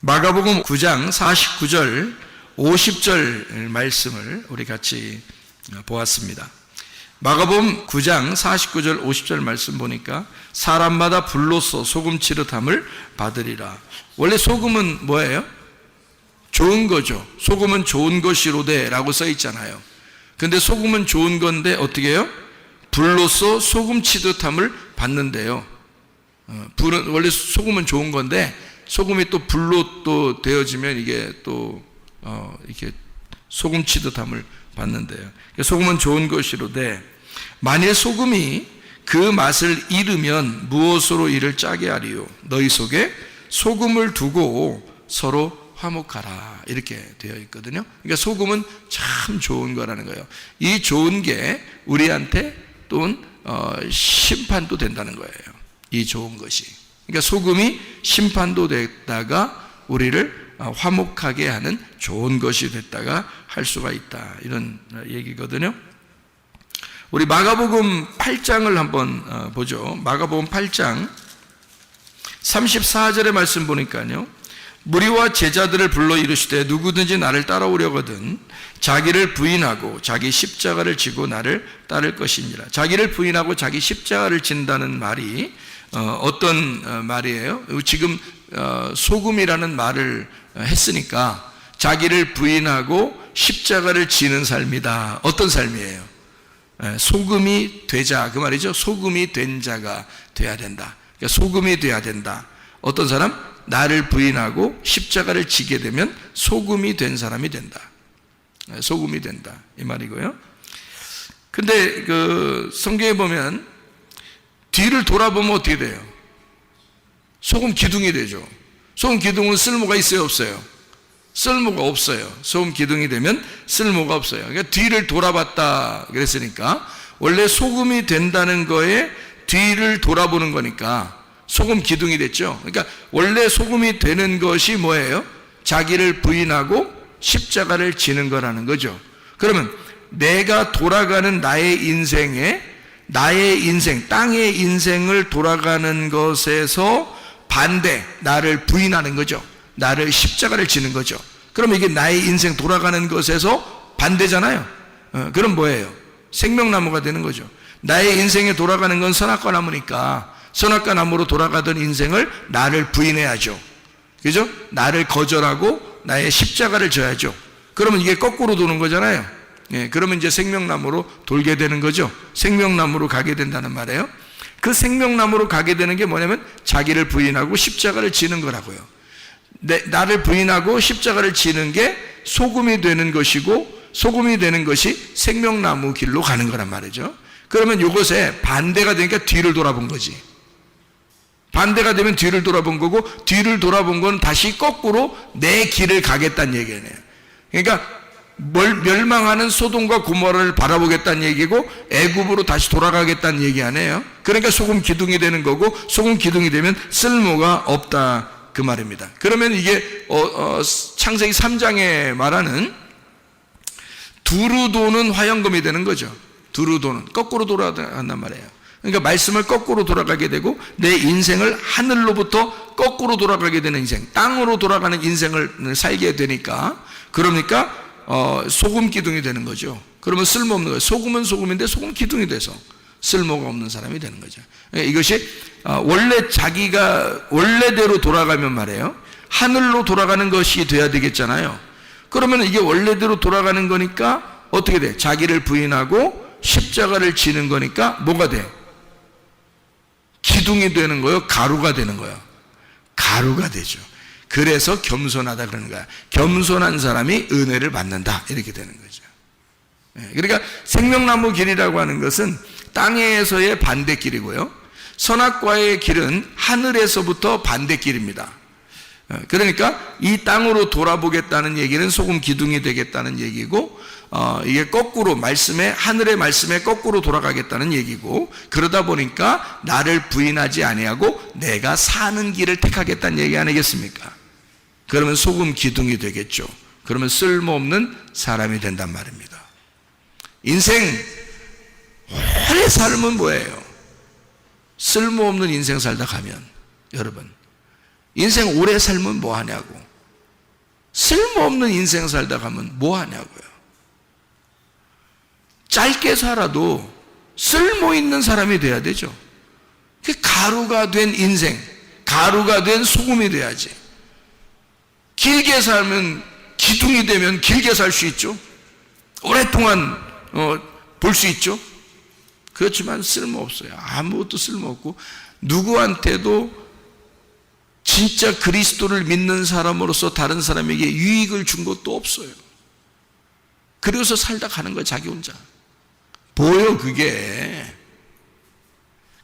마가복음 9장 49절 50절 말씀을 우리 같이 보았습니다. 마가복음 9장 49절 50절 말씀 보니까 사람마다 불로써 소금 치릇함을 받으리라. 원래 소금은 뭐예요? 좋은 거죠. 소금은 좋은 것이로되 라고 써 있잖아요. 근데 소금은 좋은 건데 어떻게 해요? 불로써 소금 치듯함을 받는데요. 불은 원래 소금은 좋은 건데 소금이 또 불로 또 되어지면 이게 또 이렇게 소금 치듯함을 받는데요. 소금은 좋은 것이로되 만일 소금이 그 맛을 잃으면 무엇으로 이를 짜게 하리요? 너희 속에 소금을 두고 서로 화목하라 이렇게 되어 있거든요. 그러니까 소금은 참 좋은 거라는 거예요. 이 좋은 게 우리한테 또는 심판도 된다는 거예요. 이 좋은 것이. 그러니까 소금이 심판도 됐다가 우리를 화목하게 하는 좋은 것이 됐다가 할 수가 있다. 이런 얘기거든요. 우리 마가복음 8장을 한번 보죠. 마가복음 8장 34절의 말씀 보니까요. 무리와 제자들을 불러 이르시되 누구든지 나를 따라오려거든 자기를 부인하고 자기 십자가를 지고 나를 따를 것이니라. 자기를 부인하고 자기 십자가를 진다는 말이 어떤 말이에요? 지금 소금이라는 말을 했으니까 자기를 부인하고 십자가를 지는 삶이다. 어떤 삶이에요? 소금이 되자 그 말이죠. 소금이 된 자가 돼야 된다. 그러니까 소금이 돼야 된다. 어떤 사람? 나를 부인하고 십자가를 지게 되면 소금이 된 사람이 된다. 소금이 된다 이 말이고요. 근데 그 성경에 보면 뒤를 돌아보면 어떻게 돼요? 소금 기둥이 되죠. 소금 기둥은 쓸모가 있어요, 없어요? 쓸모가 없어요. 소금 기둥이 되면 쓸모가 없어요. 그러니까 뒤를 돌아봤다 그랬으니까 원래 소금이 된다는 거에 뒤를 돌아보는 거니까 소금 기둥이 됐죠. 그러니까 원래 소금이 되는 것이 뭐예요? 자기를 부인하고 십자가를 지는 거라는 거죠. 그러면 내가 돌아가는 나의 인생에 나의 인생, 땅의 인생을 돌아가는 것에서 반대, 나를 부인하는 거죠. 나를 십자가를 지는 거죠. 그럼 이게 나의 인생 돌아가는 것에서 반대잖아요. 그럼 뭐예요? 생명나무가 되는 거죠. 나의 인생에 돌아가는 건 선악과 나무니까 선악과 나무로 돌아가던 인생을 나를 부인해야죠. 그죠? 나를 거절하고 나의 십자가를 져야죠. 그러면 이게 거꾸로 도는 거잖아요. 예, 그러면 이제 생명나무로 돌게 되는 거죠. 생명나무로 가게 된다는 말이에요. 그 생명나무로 가게 되는 게 뭐냐면 자기를 부인하고 십자가를 지는 거라고요. 나를 부인하고 십자가를 지는 게 소금이 되는 것이고 소금이 되는 것이 생명나무 길로 가는 거란 말이죠. 그러면 이것에 반대가 되니까 뒤를 돌아본 거지. 반대가 되면 뒤를 돌아본 거고 뒤를 돌아본 건 다시 거꾸로 내 길을 가겠다는 얘기예요. 그러니까 멸망하는 소돔과 고모라를 바라보겠다는 얘기고 애굽으로 다시 돌아가겠다는 얘기 아니에요. 그러니까 소금 기둥이 되는 거고 소금 기둥이 되면 쓸모가 없다 그 말입니다. 그러면 이게 창세기 3장에 말하는 두루 도는 화영검이 되는 거죠. 두루 도는 거꾸로 돌아간단 말이에요. 그러니까 말씀을 거꾸로 돌아가게 되고 내 인생을 하늘로부터 거꾸로 돌아가게 되는 인생, 땅으로 돌아가는 인생을 살게 되니까 그러니까 소금 기둥이 되는 거죠. 그러면 쓸모없는 거예요. 소금은 소금인데 소금 기둥이 돼서 쓸모가 없는 사람이 되는 거죠. 이것이 원래 자기가 원래대로 돌아가면 말이에요. 하늘로 돌아가는 것이 돼야 되겠잖아요. 그러면 이게 원래대로 돌아가는 거니까 어떻게 돼? 자기를 부인하고 십자가를 지는 거니까 뭐가 돼? 기둥이 되는 거예요? 가루가 되는 거예요? 가루가 되죠. 그래서 겸손하다 그러는 거야. 겸손한 사람이 은혜를 받는다 이렇게 되는 거죠. 그러니까 생명나무 길이라고 하는 것은 땅에서의 반대길이고요. 선악과의 길은 하늘에서부터 반대길입니다. 그러니까 이 땅으로 돌아보겠다는 얘기는 소금 기둥이 되겠다는 얘기고 이게 거꾸로 하늘의 말씀에 거꾸로 돌아가겠다는 얘기고 그러다 보니까 나를 부인하지 아니하고 내가 사는 길을 택하겠다는 얘기 아니겠습니까? 그러면 소금 기둥이 되겠죠. 그러면 쓸모없는 사람이 된단 말입니다. 인생 오래 삶은 뭐예요? 쓸모없는 인생 살다 가면 여러분 인생 오래 살면 뭐 하냐고. 쓸모없는 인생 살다 가면 뭐 하냐고요. 짧게 살아도 쓸모 있는 사람이 돼야 되죠. 가루가 된 인생, 가루가 된 소금이 돼야지. 길게 살면, 기둥이 되면 길게 살 수 있죠. 오랫동안 볼 수 있죠. 그렇지만 쓸모없어요. 아무것도 쓸모없고 누구한테도 진짜 그리스도를 믿는 사람으로서 다른 사람에게 유익을 준 것도 없어요. 그래서 살다 가는 거예요. 자기 혼자. 보여 그게.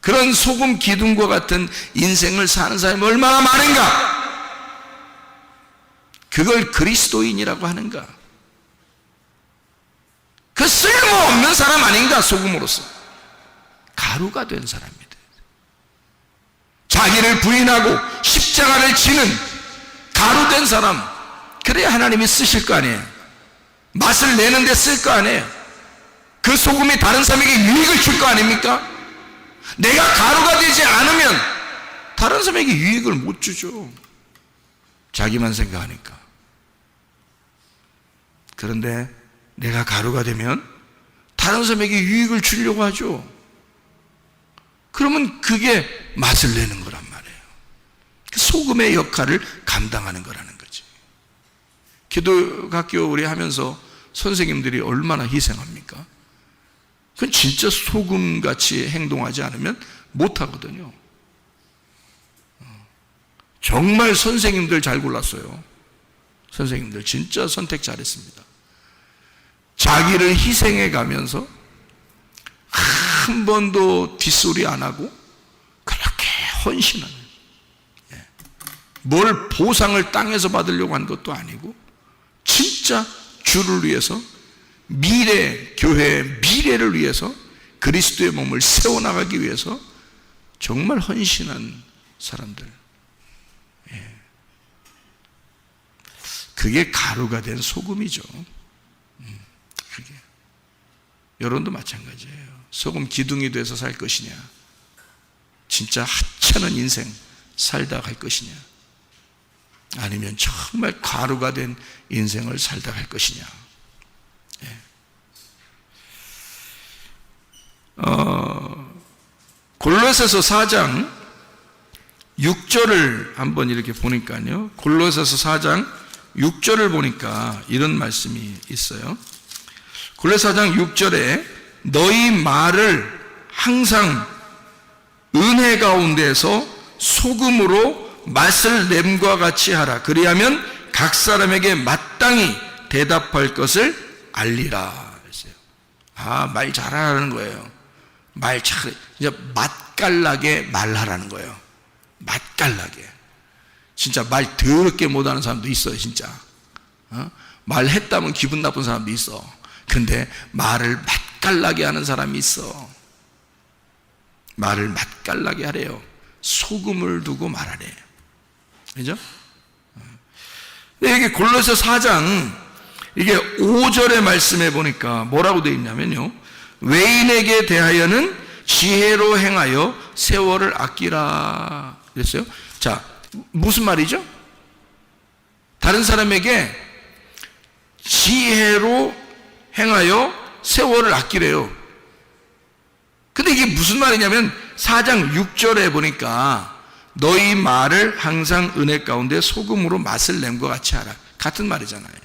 그런 소금 기둥과 같은 인생을 사는 사람이 얼마나 많은가. 그걸 그리스도인이라고 하는가. 그 쓸모없는 사람 아닌가. 소금으로서 가루가 된 사람입니다. 자기를 부인하고 십자가를 지는 가루된 사람, 그래야 하나님이 쓰실 거 아니에요. 맛을 내는데 쓸 거 아니에요. 그 소금이 다른 사람에게 유익을 줄 거 아닙니까? 내가 가루가 되지 않으면 다른 사람에게 유익을 못 주죠. 자기만 생각하니까. 그런데 내가 가루가 되면 다른 사람에게 유익을 주려고 하죠. 그러면 그게 맛을 내는 거란 말이에요. 소금의 역할을 감당하는 거라는 거지. 기독학교 우리 하면서 선생님들이 얼마나 희생합니까? 그건 진짜 소금같이 행동하지 않으면 못하거든요. 정말 선생님들 잘 골랐어요. 선생님들 진짜 선택 잘했습니다. 자기를 희생해 가면서 한 번도 뒷소리 안 하고 그렇게 헌신하는, 뭘 보상을 땅에서 받으려고 한 것도 아니고 진짜 주를 위해서, 미래 교회의 미래를 위해서, 그리스도의 몸을 세워나가기 위해서 정말 헌신한 사람들. 그게 가루가 된 소금이죠. 그게 여러분도 마찬가지예요. 소금 기둥이 돼서 살 것이냐, 진짜 하찮은 인생 살다 갈 것이냐, 아니면 정말 가루가 된 인생을 살다 갈 것이냐. 골로새서 4장 6절을 한번 이렇게 보니까요, 골로새서 4장 6절을 보니까 이런 말씀이 있어요. 골로새 4장 6절에 너희 말을 항상 은혜 가운데서 소금으로 맛을 냄과 같이 하라. 그리하면 각 사람에게 마땅히 대답할 것을 알리라. 말 잘하라는 거예요. 말 잘, 이제 맛깔나게 말하라는 거예요. 맛깔나게. 진짜 말 더럽게 못하는 사람도 있어요, 진짜. 말했다면 기분 나쁜 사람도 있어. 근데 말을 맛깔나게 하는 사람이 있어. 말을 맛깔나게 하래요. 소금을 두고 말하래. 그죠? 근데 이게 골로새 4장 이게 5절의 말씀에 보니까 뭐라고 되어 있냐면요, 외인에게 대하여는 지혜로 행하여 세월을 아끼라 그랬어요. 자, 무슨 말이죠? 다른 사람에게 지혜로 행하여 세월을 아끼래요. 근데 이게 무슨 말이냐면 4장 6절에 보니까 너희 말을 항상 은혜 가운데 소금으로 맛을 낸 것 같이 하라. 같은 말이잖아요.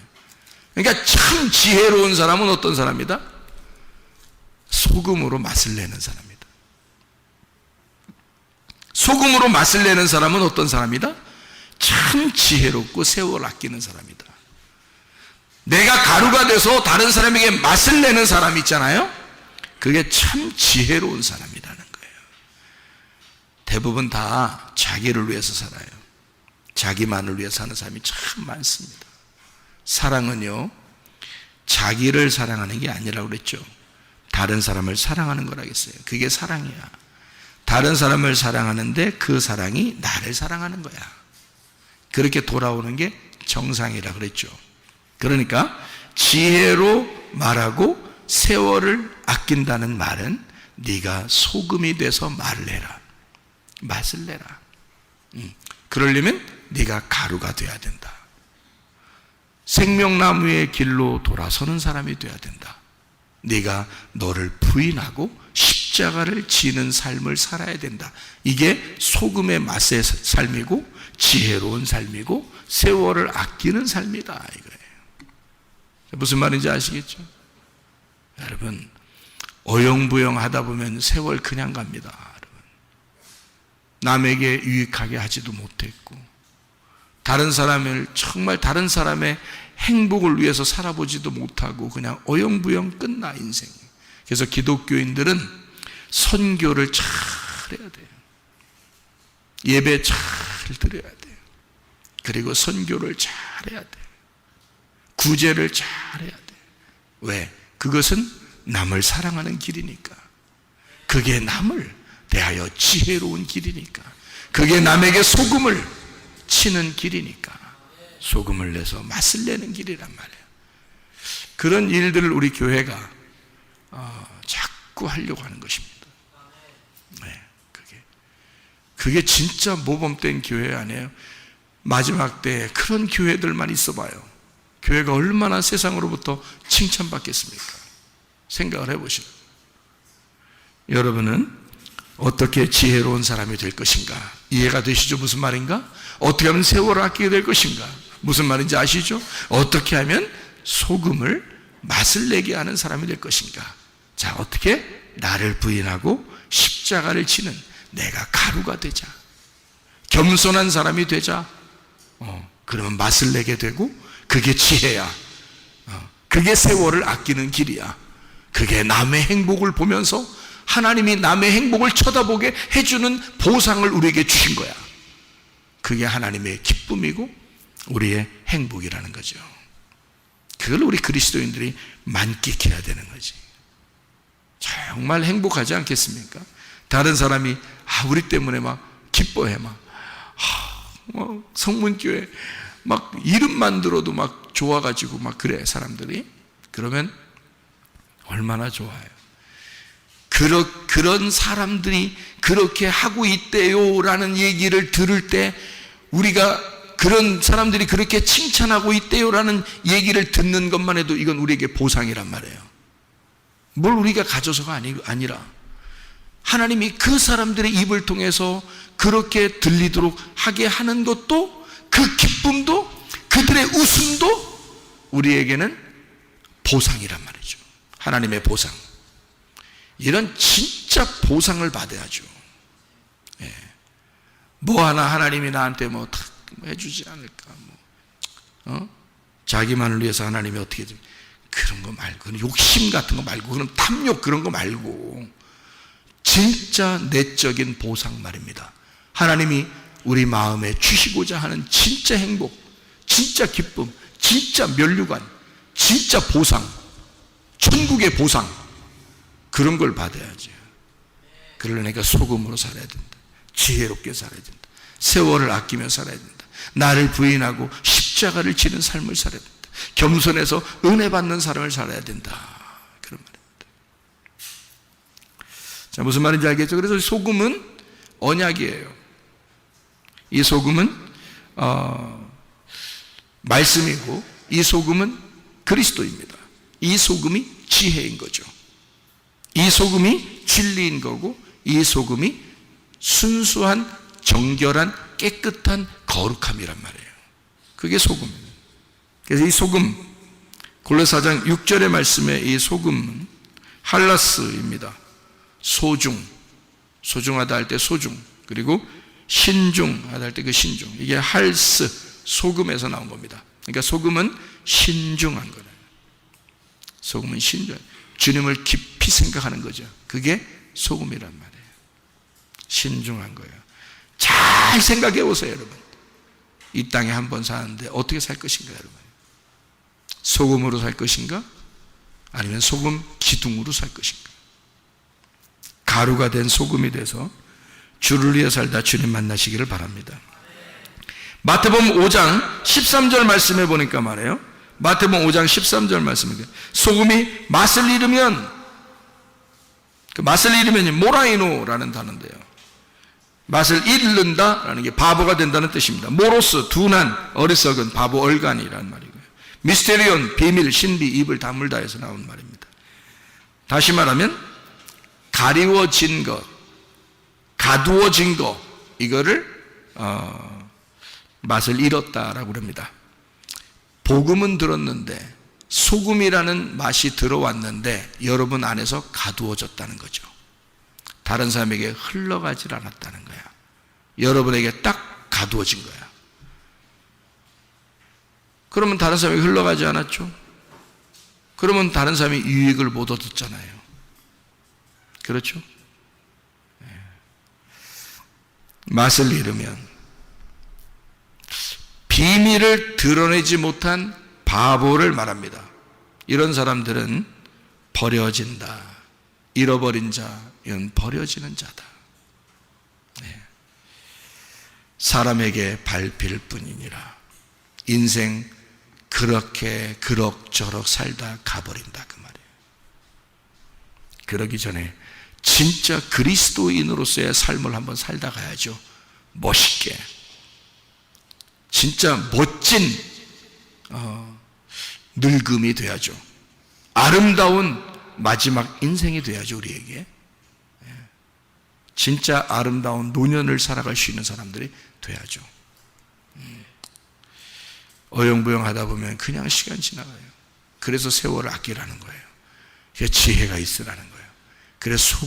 그러니까 참 지혜로운 사람은 어떤 사람이다? 소금으로 맛을 내는 사람이다. 소금으로 맛을 내는 사람은 어떤 사람이다? 참 지혜롭고 세월을 아끼는 사람이다. 내가 가루가 돼서 다른 사람에게 맛을 내는 사람 있잖아요. 그게 참 지혜로운 사람이라는 거예요. 대부분 다 자기를 위해서 살아요. 자기만을 위해서 사는 사람이 참 많습니다. 사랑은요, 자기를 사랑하는 게 아니라고 그랬죠. 다른 사람을 사랑하는 거라겠어요. 그게 사랑이야. 다른 사람을 사랑하는데 그 사랑이 나를 사랑하는 거야. 그렇게 돌아오는 게 정상이라 그랬죠. 그러니까 지혜로 말하고 세월을 아낀다는 말은 네가 소금이 돼서 말을 해라. 맛을 내라. 그러려면 네가 가루가 돼야 된다. 생명나무의 길로 돌아서는 사람이 되어야 된다. 네가 너를 부인하고 십자가를 지는 삶을 살아야 된다. 이게 소금의 맛의 삶이고 지혜로운 삶이고 세월을 아끼는 삶이다 이거예요. 무슨 말인지 아시겠죠? 여러분, 어영부영 하다 보면 세월 그냥 갑니다. 여러분. 남에게 유익하게 하지도 못했고, 다른 사람을 정말 다른 사람의 행복을 위해서 살아보지도 못하고 그냥 어영부영 끝나 인생이. 그래서 기독교인들은 선교를 잘 해야 돼요. 예배 잘 드려야 돼요. 그리고 선교를 잘 해야 돼요. 구제를 잘 해야 돼요. 왜? 그것은 남을 사랑하는 길이니까. 그게 남을 대하여 지혜로운 길이니까. 그게 남에게 소금을 치는 길이니까. 소금을 내서 맛을 내는 길이란 말이에요. 그런 일들을 우리 교회가 자꾸 하려고 하는 것입니다. 네, 그게 진짜 모범된 교회 아니에요? 마지막 때에 그런 교회들만 있어봐요. 교회가 얼마나 세상으로부터 칭찬받겠습니까? 생각을 해보시오. 여러분은 어떻게 지혜로운 사람이 될 것인가? 이해가 되시죠? 무슨 말인가? 어떻게 하면 세월을 아끼게 될 것인가? 무슨 말인지 아시죠? 어떻게 하면 소금을 맛을 내게 하는 사람이 될 것인가? 자, 어떻게? 나를 부인하고 십자가를 지는 내가 가루가 되자. 겸손한 사람이 되자. 그러면 맛을 내게 되고, 그게 지혜야. 그게 세월을 아끼는 길이야. 그게 남의 행복을 보면서 하나님이 남의 행복을 쳐다보게 해주는 보상을 우리에게 주신 거야. 그게 하나님의 기쁨이고 우리의 행복이라는 거죠. 그걸 우리 그리스도인들이 만끽해야 되는 거지. 정말 행복하지 않겠습니까? 다른 사람이 우리 때문에 막 기뻐해. 막 성문교회 막 이름만 들어도 막 좋아가지고 막 그래 사람들이. 그러면 얼마나 좋아요. 그런 사람들이 그렇게 하고 있대요라는 얘기를 들을 때, 우리가 그런 사람들이 그렇게 칭찬하고 있대요라는 얘기를 듣는 것만 해도 이건 우리에게 보상이란 말이에요. 뭘 우리가 가져서가 아니라 하나님이 그 사람들의 입을 통해서 그렇게 들리도록 하게 하는 것도, 그 기쁨도, 그들의 웃음도 우리에게는 보상이란 말이죠. 하나님의 보상. 이런 진짜 보상을 받아야죠. 예. 뭐 하나 하나님이 나한테 뭐 해주지 않을까. 자기만을 위해서 하나님이 어떻게 좀, 그런 거 말고, 욕심 같은 거 말고, 그런 탐욕 그런 거 말고, 진짜 내적인 보상 말입니다. 하나님이 우리 마음에 주시고자 하는 진짜 행복, 진짜 기쁨, 진짜 면류관, 진짜 보상, 천국의 보상, 그런 걸 받아야죠. 그러니까 소금으로 살아야 된다. 지혜롭게 살아야 된다. 세월을 아끼며 살아야 된다. 나를 부인하고 십자가를 지는 삶을 살아야 된다. 겸손해서 은혜 받는 삶을 살아야 된다. 그런 말입니다. 자, 무슨 말인지 알겠죠? 그래서 소금은 언약이에요. 이 소금은 말씀이고, 이 소금은 그리스도입니다. 이 소금이 지혜인 거죠. 이 소금이 진리인 거고, 이 소금이 순수한 정결한 깨끗한 거룩함이란 말이에요. 그게 소금입니다. 그래서 이 소금, 골로새 4장 6절의 말씀에 이 소금은 할라스입니다. 소중, 소중하다 할 때 소중, 그리고 신중하다 할 때 그 신중, 이게 할스, 소금에서 나온 겁니다. 그러니까 소금은 신중한 거예요. 소금은 신중한, 주님을 깊이 생각하는 거죠. 그게 소금이란 말이에요. 신중한 거예요. 잘 생각해 보세요, 여러분. 이 땅에 한 번 사는데 어떻게 살 것인가, 여러분? 소금으로 살 것인가? 아니면 소금 기둥으로 살 것인가? 가루가 된 소금이 돼서 주를 위해 살다 주님 만나시기를 바랍니다. 마태복음 5장 13절 말씀해 보니까 말이에요. 마태복음 5장 13절 말씀입니다. 소금이 맛을 잃으면, 그 맛을 잃으면이 모라이노라는 단어인데요. 맛을 잃는다라는 게 바보가 된다는 뜻입니다. 모로스, 둔한, 어리석은, 바보, 얼간이라는 말이고요. 미스테리온, 비밀, 신비, 입을 다물다 해서 나온 말입니다. 다시 말하면 가리워진 것, 가두어진 것, 이거를 맛을 잃었다라고 합니다. 복음은 들었는데 소금이라는 맛이 들어왔는데 여러분 안에서 가두어졌다는 거죠. 다른 사람에게 흘러가질 않았다는 거야. 여러분에게 딱 가두어진 거야. 그러면 다른 사람에게 흘러가지 않았죠? 그러면 다른 사람이 유익을 못 얻었잖아요. 그렇죠? 맛을 잃으면 비밀을 드러내지 못한 바보를 말합니다. 이런 사람들은 버려진다. 잃어버린 자, 이건 버려지는 자다. 사람에게 밟힐 뿐이니라. 인생 그렇게 그럭저럭 살다 가버린다, 그 말이에요. 그러기 전에 진짜 그리스도인으로서의 삶을 한번 살다 가야죠. 멋있게, 진짜 멋진 늙음이 돼야죠. 아름다운 마지막 인생이 돼야죠, 우리에게. 진짜 아름다운 노년을 살아갈 수 있는 사람들이 돼야죠. 어영부영 하다 보면 그냥 시간 지나가요. 그래서 세월을 아끼라는 거예요. 지혜가 있으라는 거예요. 그래서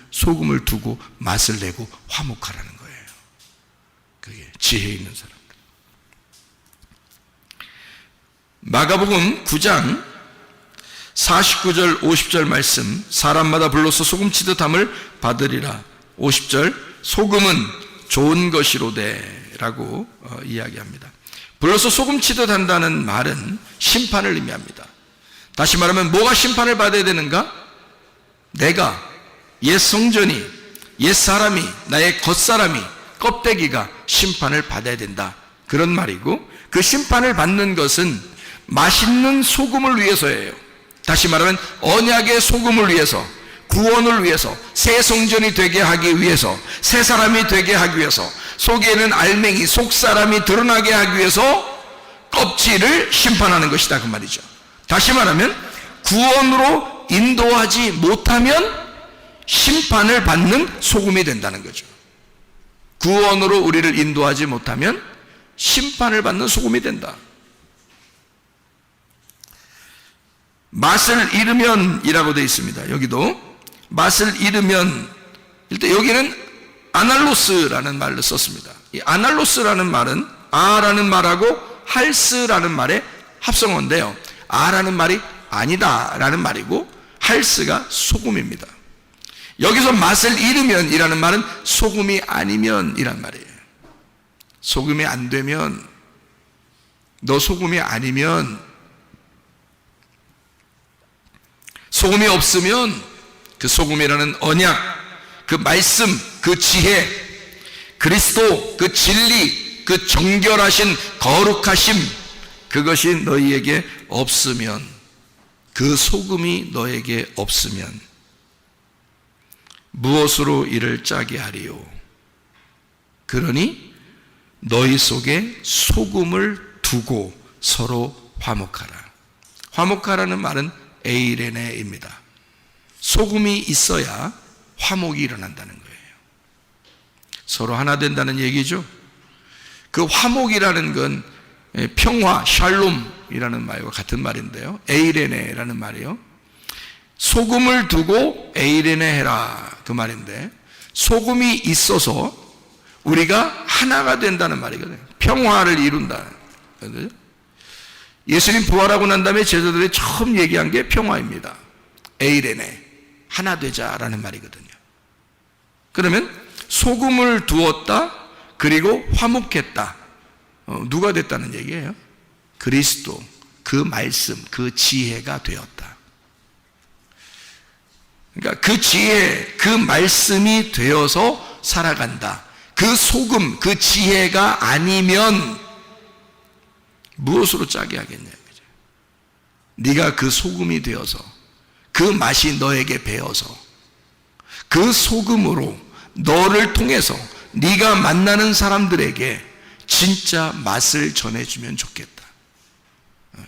소금을 두고 맛을 내고 화목하라는 거예요. 그게 지혜 있는 사람들. 마가복음 9장 49절 50절 말씀, 사람마다 불로서 소금치듯 함을 받으리라. 50절, 소금은 좋은 것이로되 라고 이야기합니다. 불로서 소금치듯 한다는 말은 심판을 의미합니다. 다시 말하면 뭐가 심판을 받아야 되는가? 내가, 옛 성전이, 옛 사람이, 나의 겉사람이, 껍데기가 심판을 받아야 된다, 그런 말이고, 그 심판을 받는 것은 맛있는 소금을 위해서예요. 다시 말하면 언약의 소금을 위해서, 구원을 위해서, 새 성전이 되게 하기 위해서, 새 사람이 되게 하기 위해서, 속에는 알맹이, 속사람이 드러나게 하기 위해서 껍질을 심판하는 것이다, 그 말이죠. 다시 말하면 구원으로 인도하지 못하면 심판을 받는 소금이 된다는 거죠. 구원으로 우리를 인도하지 못하면 심판을 받는 소금이 된다. 맛을 잃으면 이라고 되어 있습니다. 여기도 맛을 잃으면, 일단 여기는 아날로스라는 말을 썼습니다. 이 아날로스라는 말은 아라는 말하고 할스라는 말의 합성어인데요, 아라는 말이 아니다 라는 말이고 할스가 소금입니다. 여기서 맛을 잃으면 이라는 말은 소금이 아니면 이란 말이에요. 소금이 안 되면, 너 소금이 아니면, 소금이 없으면 그 소금이라는 언약, 그 말씀, 그 지혜, 그리스도, 그 진리, 그 정결하신 거룩하심, 그것이 너희에게 없으면, 그 소금이 너에게 없으면 무엇으로 이를 짜게 하리요? 그러니 너희 속에 소금을 두고 서로 화목하라. 화목하라는 말은 에이레네입니다. 소금이 있어야 화목이 일어난다는 거예요. 서로 하나 된다는 얘기죠. 그 화목이라는 건 평화, 샬롬이라는 말과 같은 말인데요, 에이레네라는 말이요, 소금을 두고 에이레네 해라, 그 말인데, 소금이 있어서 우리가 하나가 된다는 말이거든요. 평화를 이룬다. 예수님 부활하고 난 다음에 제자들이 처음 얘기한 게 평화입니다. 에이레네, 하나 되자라는 말이거든요. 그러면 소금을 두었다, 그리고 화목했다. 누가 됐다는 얘기예요? 그리스도, 그 말씀, 그 지혜가 되었다. 그러니까 그 지혜, 그 말씀이 되어서 살아간다. 그 소금, 그 지혜가 아니면 무엇으로 짜게 하겠냐, 그죠? 네가 그 소금이 되어서, 그 맛이 너에게 배어서, 그 소금으로 너를 통해서 네가 만나는 사람들에게 진짜 맛을 전해주면 좋겠다.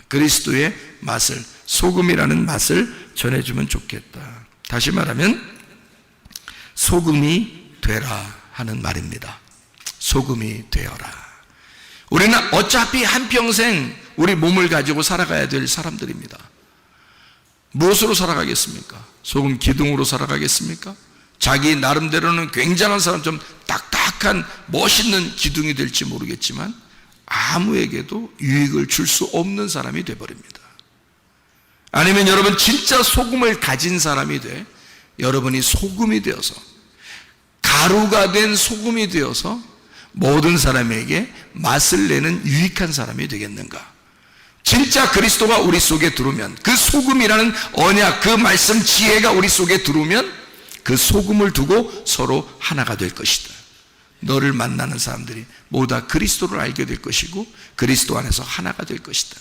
그리스도의 맛을, 소금이라는 맛을 전해주면 좋겠다. 다시 말하면 소금이 되라 하는 말입니다. 소금이 되어라. 우리는 어차피 한평생 우리 몸을 가지고 살아가야 될 사람들입니다. 무엇으로 살아가겠습니까? 소금 기둥으로 살아가겠습니까? 자기 나름대로는 굉장한 사람처럼 딱딱한 멋있는 기둥이 될지 모르겠지만 아무에게도 유익을 줄 수 없는 사람이 되어버립니다. 아니면 여러분 진짜 소금을 가진 사람이 돼 여러분이 소금이 되어서, 가루가 된 소금이 되어서 모든 사람에게 맛을 내는 유익한 사람이 되겠는가? 진짜 그리스도가 우리 속에 들어오면, 그 소금이라는 언약, 그 말씀 지혜가 우리 속에 들어오면 그 소금을 두고 서로 하나가 될 것이다. 너를 만나는 사람들이 모두 다 그리스도를 알게 될 것이고 그리스도 안에서 하나가 될 것이다.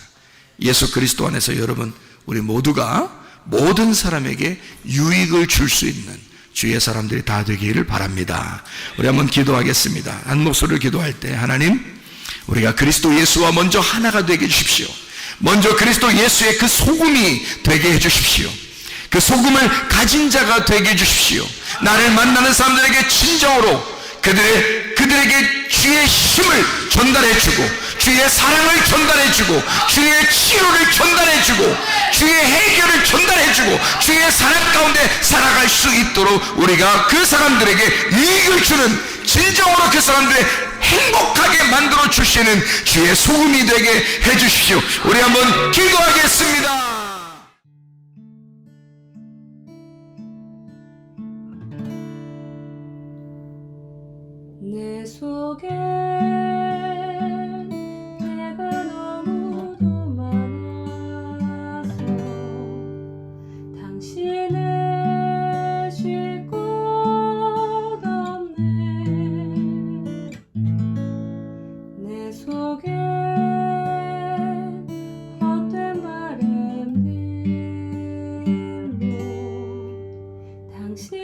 예수 그리스도 안에서 여러분, 우리 모두가 모든 사람에게 유익을 줄 수 있는 주의 사람들이 다 되기를 바랍니다. 우리 한번 기도하겠습니다. 한 목소리로 기도할 때, 하나님, 우리가 그리스도 예수와 먼저 하나가 되게 해주십시오. 먼저 그리스도 예수의 그 소금이 되게 해주십시오. 그 소금을 가진 자가 되게 해주십시오. 나를 만나는 사람들에게 진정으로 그들에게 주의 힘을 전달해주고, 주의 사랑을 전달해주고, 주의 치료를 전달해주고, 주의 해결을 전달해주고, 주의 사랑 가운데 살아갈 수 있도록 우리가 그 사람들에게 유익을 주는, 진정으로 그 사람들의 행복하게 만들어 주시는 주의 소금이 되게 해주십시오. 우리 한번 기도하겠습니다. 내 속에 내가 너무도 많아서 당신을 쉴 곳 없네. 내 속에 헛된 바램들로 당신